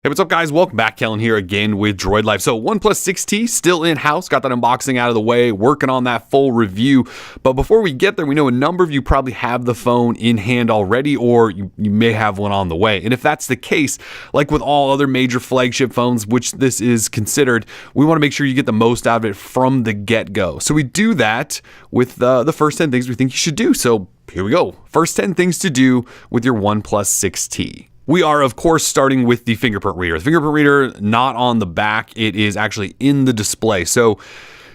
Hey, what's up, guys? Welcome back. Kellen here again with Droid Life. So OnePlus 6T still in-house. Got that unboxing out of the way. Working on that full review. But before we get there, we know a number of you probably have the phone in hand already, or you may have one on the way. And if that's the case, like with all other major flagship phones, which this is considered, we want to make sure you get the most out of it from the get-go. So we do that with the first 10 things we think you should do. So here we go. First 10 things to do with your OnePlus 6T. We are, of course, starting with the fingerprint reader. The fingerprint reader, not on the back, it is actually in the display. So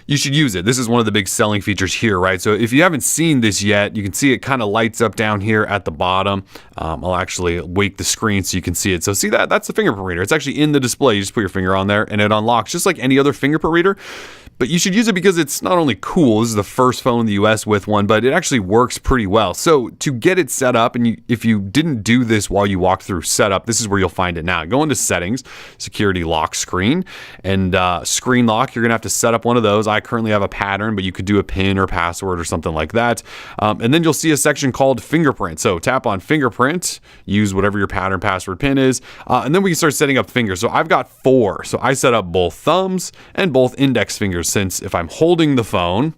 you should use it. This is one of the big selling features here, right? So if you haven't seen this yet, you can see it kind of lights up down here at the bottom. I'll actually wake the screen so you can see it. So see that? That's the fingerprint reader. It's actually in the display. You just put your finger on there and it unlocks just like any other fingerprint reader. But you should use it because it's not only cool, this is the first phone in the US with one, but it actually works pretty well. So to get it set up, and if you didn't do this while you walked through setup, this is where you'll find it now. Go into settings, security lock screen, and screen lock. You're gonna have to set up one of those. I currently have a pattern, but you could do a PIN or password or something like that. And then you'll see a section called fingerprint. So tap on fingerprint, use whatever your pattern, password, PIN is, and then we can start setting up fingers. So I've got 4. So I set up both thumbs and both index fingers. Since if I'm holding the phone,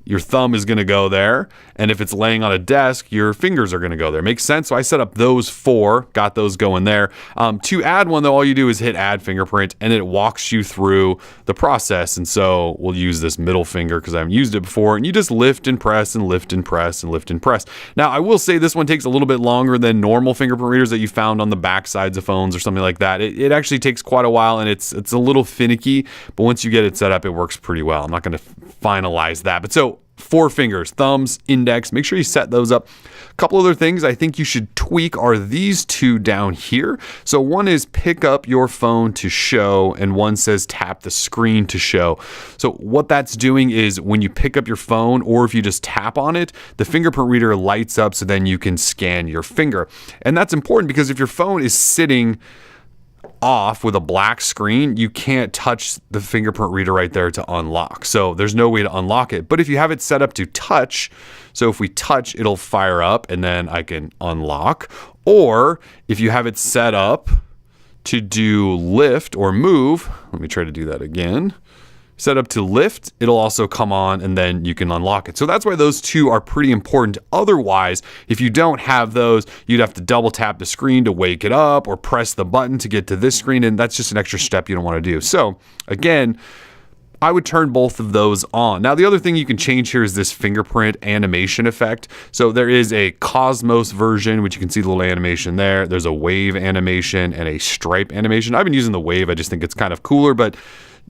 your thumb is going to go there, and if it's laying on a desk, your fingers are going to go there. Makes sense? So I set up those 4, got those going there. To add one, though, all you do is hit add fingerprint, and it walks you through the process. And so we'll use this middle finger because I haven't used it before, and you just lift and press and lift and press and lift and press. Now, I will say this one takes a little bit longer than normal fingerprint readers that you found on the back sides of phones or something like that. It actually takes quite a while, and it's a little finicky, but once you get it set up, it works pretty well. I'm not going to finalize that. But so 4 fingers, thumbs, index, make sure you set those up. A couple other things I think you should tweak are these 2 down here. So one is pick up your phone to show, and one says tap the screen to show. So what that's doing is when you pick up your phone, or if you just tap on it, the fingerprint reader lights up so then you can scan your finger. And that's important because if your phone is sitting off with a black screen, you can't touch the fingerprint reader right there to unlock. So there's no way to unlock it. But if you have it set up to touch, so if we touch, it'll fire up and then I can unlock. Or if you have it set up to do lift or move, let me try to do that again. Set up to lift, it'll also come on and then you can unlock it. So that's why those 2 are pretty important. Otherwise, if you don't have those, you'd have to double tap the screen to wake it up or press the button to get to this screen, and that's just an extra step you don't want to do. So again, I would turn both of those on. Now, the other thing you can change here is this fingerprint animation effect. So there is a Cosmos version, which you can see the little animation there. There's a wave animation and a stripe animation. I've been using the wave. I just think it's kind of cooler, but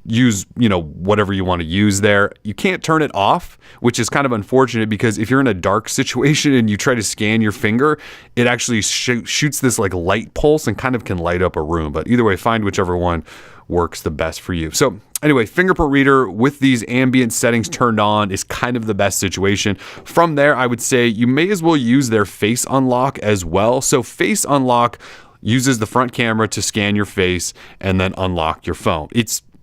use, whatever you want to use there. You can't turn it off, which is kind of unfortunate because if you're in a dark situation and you try to scan your finger, it actually shoots this like light pulse and kind of can light up a room. But either way, find whichever one works the best for you. So anyway, fingerprint reader with these ambient settings turned on is kind of the best situation. From there, I would say you may as well use their face unlock as well. So face unlock uses the front camera to scan your face and then unlock your phone.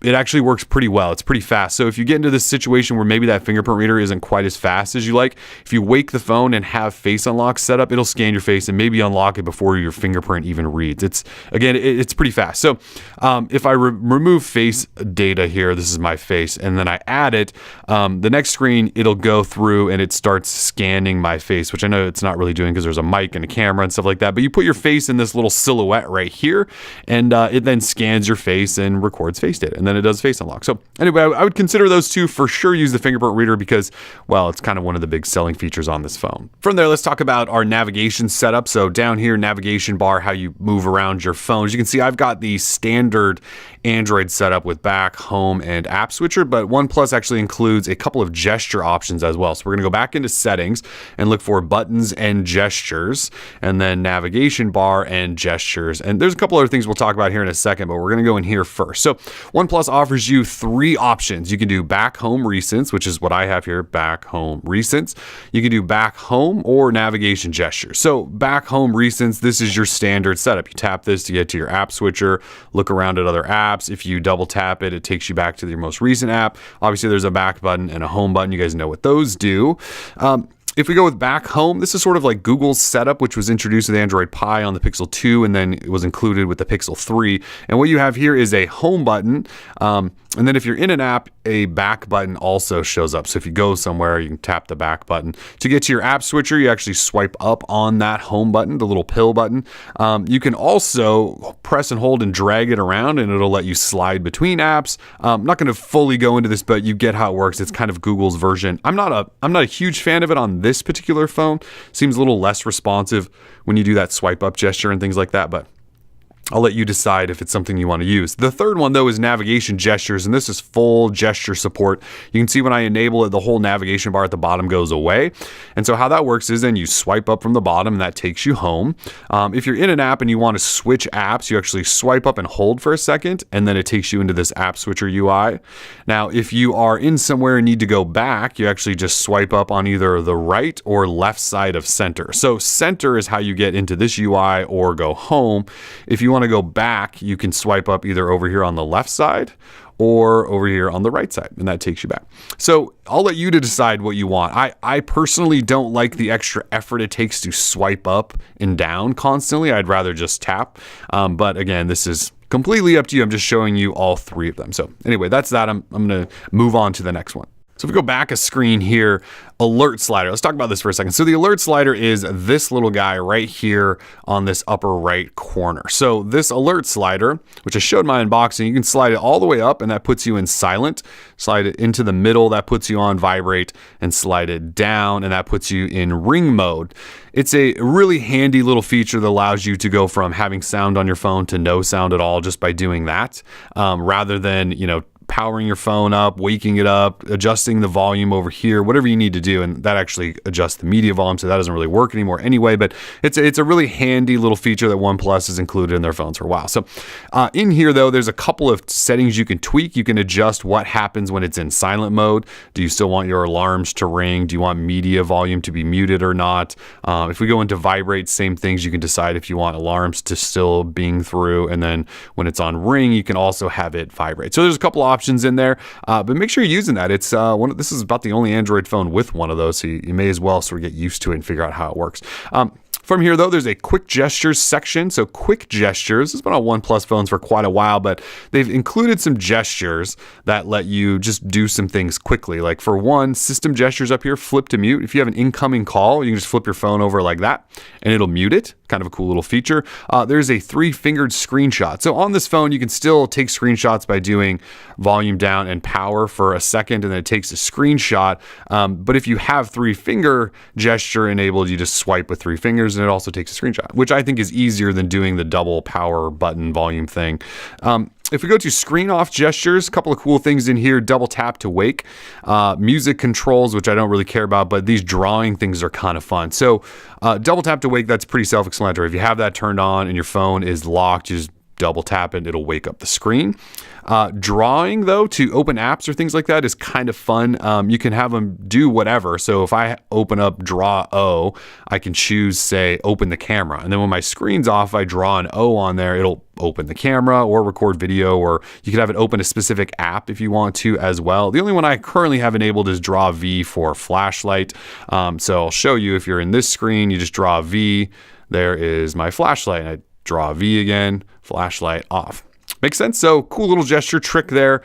It actually works pretty well. It's pretty fast. So if you get into this situation where maybe that fingerprint reader isn't quite as fast as you like, if you wake the phone and have face unlock set up, it'll scan your face and maybe unlock it before your fingerprint even reads. It's pretty fast. So if I remove face data here, this is my face, and then I add it, the next screen, it'll go through and it starts scanning my face, which I know it's not really doing because there's a mic and a camera and stuff like that, but you put your face in this little silhouette right here, and it then scans your face and records face data. And then it does face unlock. So anyway, I would consider those 2 for sure. Use the fingerprint reader because, well, it's kind of one of the big selling features on this phone. From there, let's talk about our navigation setup. So down here, navigation bar, how you move around your phone. As you can see, I've got the standard Android setup with back, home, and app switcher, but OnePlus actually includes a couple of gesture options as well. So we're going to go back into settings and look for buttons and gestures, and then navigation bar and gestures. And there's a couple other things we'll talk about here in a second, but we're going to go in here first. So OnePlus offers you 3 options. You can do back home recents, which is what I have here, back home recents. You can do back home or navigation gestures. So back home recents, this is your standard setup. You tap this to get to your app switcher, look around at other apps. If you double tap it, it takes you back to your most recent app. Obviously, there's a back button and a home button. You guys know what those do. If we go with back home, this is sort of like Google's setup, which was introduced with Android Pie on the Pixel 2, and then it was included with the Pixel 3. And what you have here is a home button. And then if you're in an app, a back button also shows up. So if you go somewhere, you can tap the back button. To get to your app switcher, you actually swipe up on that home button, the little pill button. You can also press and hold and drag it around, and it'll let you slide between apps. I'm not going to fully go into this, but you get how it works. It's kind of Google's version. I'm not a huge fan of it on this particular phone. Seems a little less responsive when you do that swipe up gesture and things like that, but I'll let you decide if it's something you want to use. The third one, though, is navigation gestures, and this is full gesture support. You can see when I enable it, the whole navigation bar at the bottom goes away. And so how that works is then you swipe up from the bottom, and that takes you home. If you're in an app and you want to switch apps, you actually swipe up and hold for a second, and then it takes you into this app switcher UI. Now, if you are in somewhere and need to go back, you actually just swipe up on either the right or left side of center. So center is how you get into this UI or go home. If you want to go back, you can swipe up either over here on the left side or over here on the right side, and that takes you back. So I'll let you to decide what you want. I personally don't like the extra effort it takes to swipe up and down constantly. I'd rather just tap. But again, this is completely up to you. I'm just showing you all three of them. So anyway, that's that. I'm going to move on to the next one. So if we go back a screen here, alert slider. Let's talk about this for a second. So the alert slider is this little guy right here on this upper right corner. So this alert slider, which I showed my unboxing, you can slide it all the way up and that puts you in silent. Slide it into the middle, that puts you on vibrate, and slide it down and that puts you in ring mode. It's a really handy little feature that allows you to go from having sound on your phone to no sound at all just by doing that, rather than, powering your phone up, waking it up, adjusting the volume over here, whatever you need to do. And that actually adjusts the media volume, so that doesn't really work anymore anyway, but it's a really handy little feature that OnePlus has included in their phones for a while. So in here though, there's a couple of settings you can tweak. You can adjust what happens when it's in silent mode. Do you still want your alarms to ring? Do you want media volume to be muted or not? If we go into vibrate, same things. You can decide if you want alarms to still bing through, and then when it's on ring, you can also have it vibrate. So there's a couple options in there, but make sure you're using that. It's this is about the only Android phone with one of those, so you may as well sort of get used to it and figure out how it works. From here, though, there's a quick gestures section. So quick gestures has been on OnePlus phones for quite a while, but they've included some gestures that let you just do some things quickly. Like for one, system gestures up here, flip to mute. If you have an incoming call, you can just flip your phone over like that and it'll mute it. Kind of a cool little feature. There's a 3-fingered screenshot. So on this phone, you can still take screenshots by doing volume down and power for a second, and then it takes a screenshot. But if you have 3-finger gesture enabled, you just swipe with 3 fingers and it also takes a screenshot, which I think is easier than doing the double power button volume thing. If we go to screen off gestures, a couple of cool things in here. Double tap to wake, music controls, which I don't really care about, but these drawing things are kind of fun. So double tap to wake, that's pretty self-explanatory. If you have that turned on and your phone is locked, you just double tap it, it'll wake up the screen. Drawing, though, to open apps or things like that is kind of fun. You can have them do whatever. So if I open up Draw O, I can choose, say, open the camera. And then when my screen's off, I draw an O on there, it'll open the camera or record video, or you could have it open a specific app if you want to as well. The only one I currently have enabled is Draw V for flashlight. So I'll show you. If you're in this screen, you just draw V. There is my flashlight. And I draw V again, flashlight off. Makes sense? So cool little gesture trick there.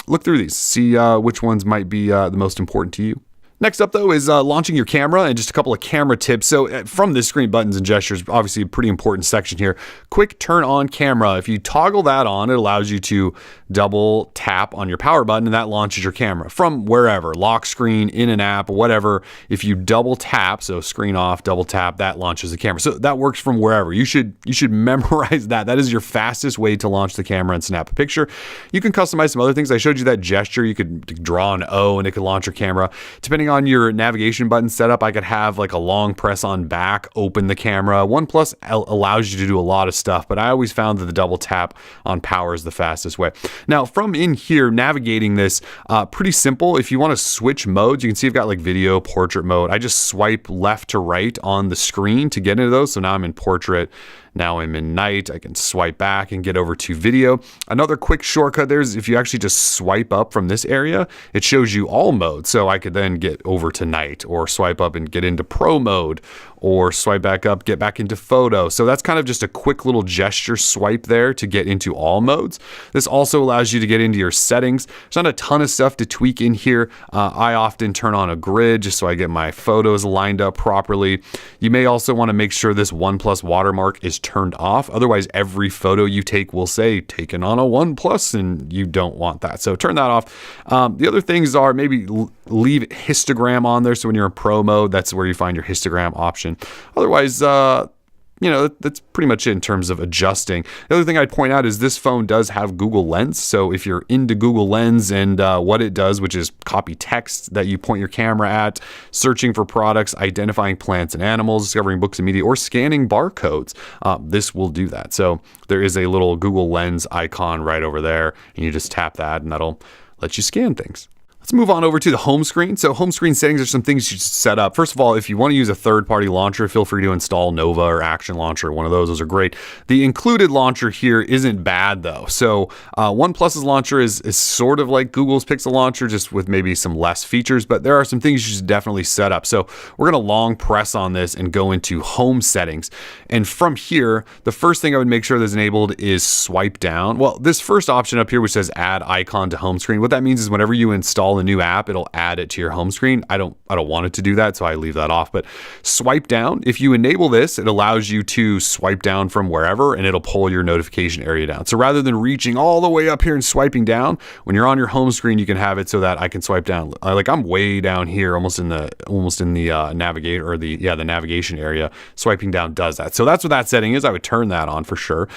Look through these, see which ones might be the most important to you. Next up, though, is launching your camera and just a couple of camera tips. So from this screen, buttons and gestures, obviously a pretty important section here. Quick turn on camera. If you toggle that on, it allows you to double tap on your power button and that launches your camera from wherever, lock screen, in an app, whatever. If you double tap, so screen off, double tap, that launches the camera. So that works from wherever. You should memorize that. That is your fastest way to launch the camera and snap a picture. You can customize some other things. I showed you that gesture. You could draw an O and it could launch your camera. Depending on your navigation button setup, I could have like a long press on back, open the camera. OnePlus allows you to do a lot of stuff, but I always found that the double tap on power is the fastest way. Now from in here, navigating this, pretty simple. If you want to switch modes, you can see I've got like video, portrait mode. I just swipe left to right on the screen to get into those. So now I'm in portrait Now I'm in night. I can swipe back and get over to video. Another quick shortcut there is if you actually just swipe up from this area, it shows you all modes. So I could then get over to night, or swipe up and get into pro mode, or swipe back up, get back into photo. So that's kind of just a quick little gesture swipe there to get into all modes. This also allows you to get into your settings. There's not a ton of stuff to tweak in here. I often turn on a grid just so I get my photos lined up properly. You may also want to make sure this OnePlus watermark is turned off. Otherwise, every photo you take will say taken on a OnePlus, and you don't want that. So turn that off. The other things are maybe leave histogram on there. So when you're in pro mode, that's where you find your histogram option. Otherwise, that's pretty much it in terms of adjusting. The other thing I'd point out is this phone does have Google Lens. So if you're into Google Lens and what it does, which is copy text that you point your camera at, searching for products, identifying plants and animals, discovering books and media, or scanning barcodes, this will do that. So there is a little Google Lens icon right over there, and you just tap that and that'll let you scan things. Let's move on over to the home screen. So home screen settings are some things you should set up. First of all, if you want to use a third-party launcher, feel free to install Nova or Action Launcher, one of those. Those are great. The included launcher here isn't bad though. So OnePlus's launcher is sort of like Google's Pixel launcher, just with maybe some less features, but there are some things you should definitely set up. So we're going to long press on this and go into home settings. And from here, the first thing I would make sure that's enabled is swipe down. Well, this first option up here, which says add icon to home screen, what that means is whenever you install a new app, it'll add it to your home screen. I don't want it to do that, so I leave that off. But swipe down, if you enable this, it allows you to swipe down from wherever, and it'll pull your notification area down. So rather than reaching all the way up here and swiping down, when you're on your home screen, you can have it so that I can swipe down. Like I'm way down here, almost in the navigator, or the navigation area. Swiping down does that. So that's what that setting is. I would turn that on for sure.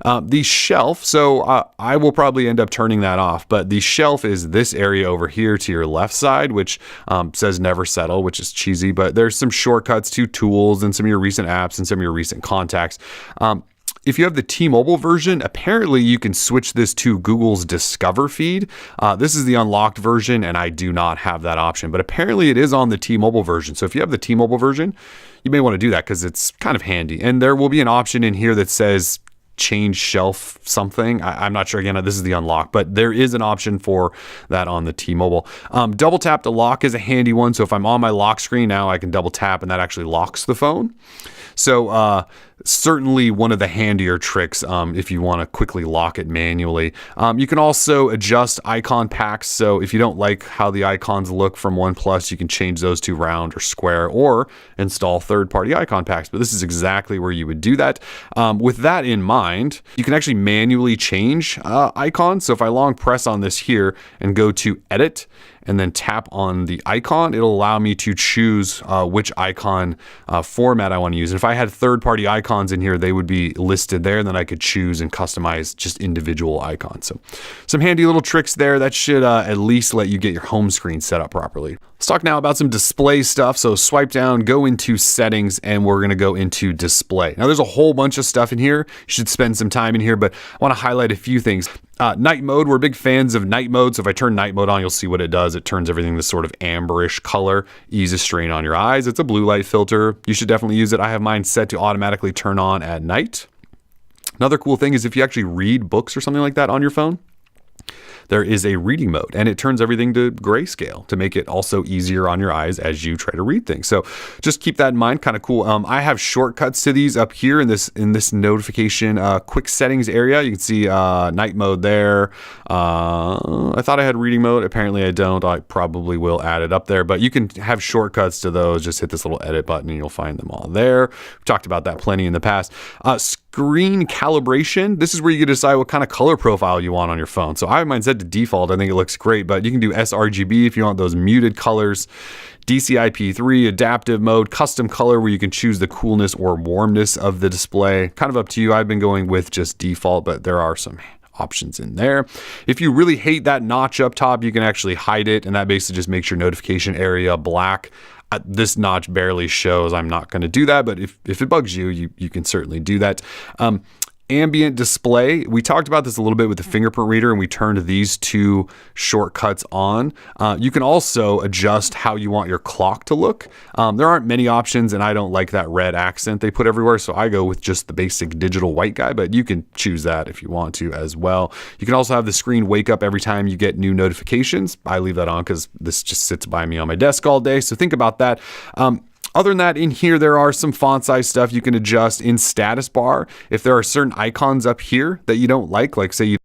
The shelf, so I will probably end up turning that off, but the shelf is this area over here to your left side, which says never settle, which is cheesy, but there's some shortcuts to tools and some of your recent apps and some of your recent contacts. If you have the T-Mobile version, apparently you can switch this to Google's Discover feed. This is the unlocked version, and I do not have that option, but apparently it is on the T-Mobile version. So if you have the T-Mobile version, you may want to do that because it's kind of handy. And there will be an option in here that says change shelf something. I'm not sure. Again, this is the unlock, but there is an option for that on the T-Mobile. Double tap to lock is a handy one. So if I'm on my lock screen now, I can double tap and that actually locks the phone. So certainly one of the handier tricks if you want to quickly lock it manually. You can also adjust icon packs. So if you don't like how the icons look from OnePlus, you can change those to round or square, or install third-party icon packs. But this is exactly where you would do that. With that in mind, you can actually manually change icons. So if I long press on this here and go to edit, and then tap on the icon, it'll allow me to choose which icon format I want to use. And if I had third-party icons in here, they would be listed there, and then I could choose and customize just individual icons. So some handy little tricks there. That should at least let you get your home screen set up properly. Let's talk now about some display stuff. So swipe down, go into settings, and we're gonna go into display. Now there's a whole bunch of stuff in here. You should spend some time in here, but I wanna highlight a few things. Night mode, we're big fans of night mode. So if I turn night mode on, you'll see what it does. It turns everything this sort of amberish color, eases strain on your eyes. It's a blue light filter. You should definitely use it. I have mine set to automatically turn on at night. Another cool thing is if you actually read books or something like that on your phone, there is a reading mode, and it turns everything to grayscale to make it also easier on your eyes as you try to read things. So just keep that in mind. Kind of cool. I have shortcuts to these up here in this notification quick settings area. You can see night mode there. I thought I had reading mode. Apparently I don't. I probably will add it up there, but you can have shortcuts to those. Just hit this little edit button and you'll find them all there. We've talked about that plenty in the past. Screen calibration. This is where you can decide what kind of color profile you want on your phone. So I have mine set to default. I think it looks great, but you can do sRGB if you want those muted colors. DCI-P3, adaptive mode, custom color where you can choose the coolness or warmness of the display. Kind of up to you. I've been going with just default, but there are some options in there. If you really hate that notch up top, you can actually hide it, and that basically just makes your notification area black. This notch barely shows. I'm not going to do that, but if it bugs you, you can certainly do that. Ambient display. We talked about this a little bit with the fingerprint reader, and we turned these two shortcuts on. You can also adjust how you want your clock to look. There aren't many options, and I don't like that red accent they put everywhere, so I go with just the basic digital white guy, but you can choose that if you want to as well. You can also have the screen wake up every time you get new notifications. I leave that on because this just sits by me on my desk all day, so think about that. Other than that, in here, there are some font size stuff you can adjust in status bar. If there are certain icons up here that you don't like say you